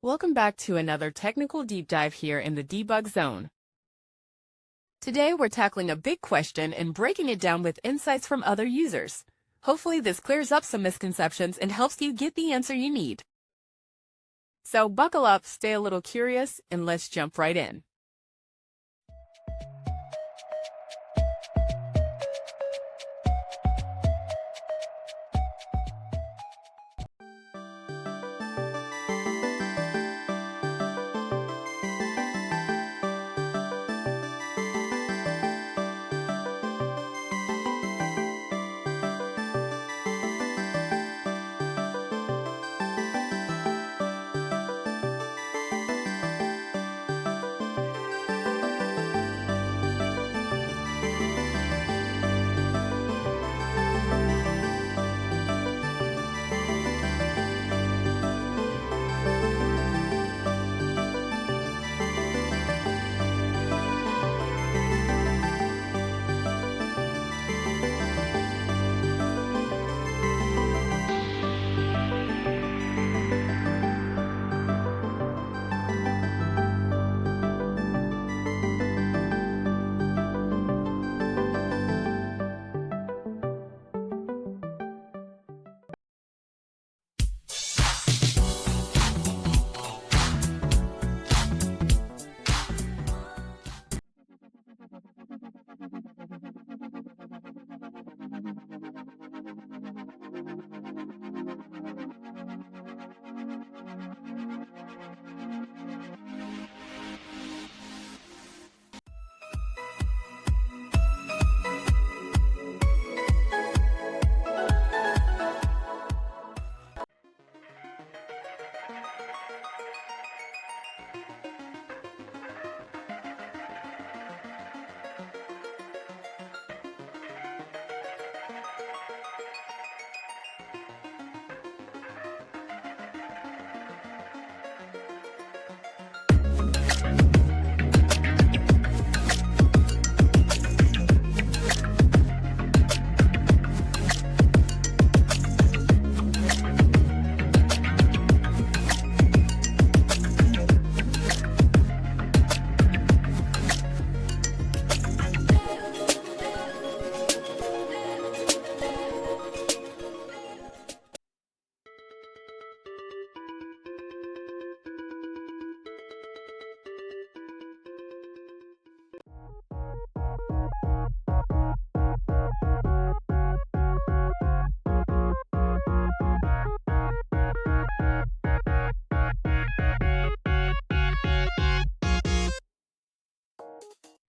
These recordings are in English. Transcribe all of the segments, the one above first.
Welcome back to another technical deep dive here in the debug zone. Today we're tackling a big question and breaking it down with insights from other users. Hopefully this clears up some misconceptions and helps you get the answer you need. So buckle up, stay a little curious, and let's jump right in.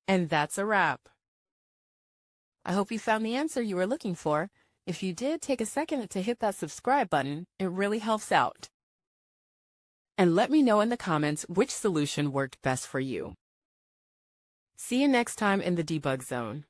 And that's a wrap. I hope you found the answer you were looking for. If you did, take a second to hit that subscribe button. It really helps out. And let me know in the comments which solution worked best for you. See you next time in the debug zone.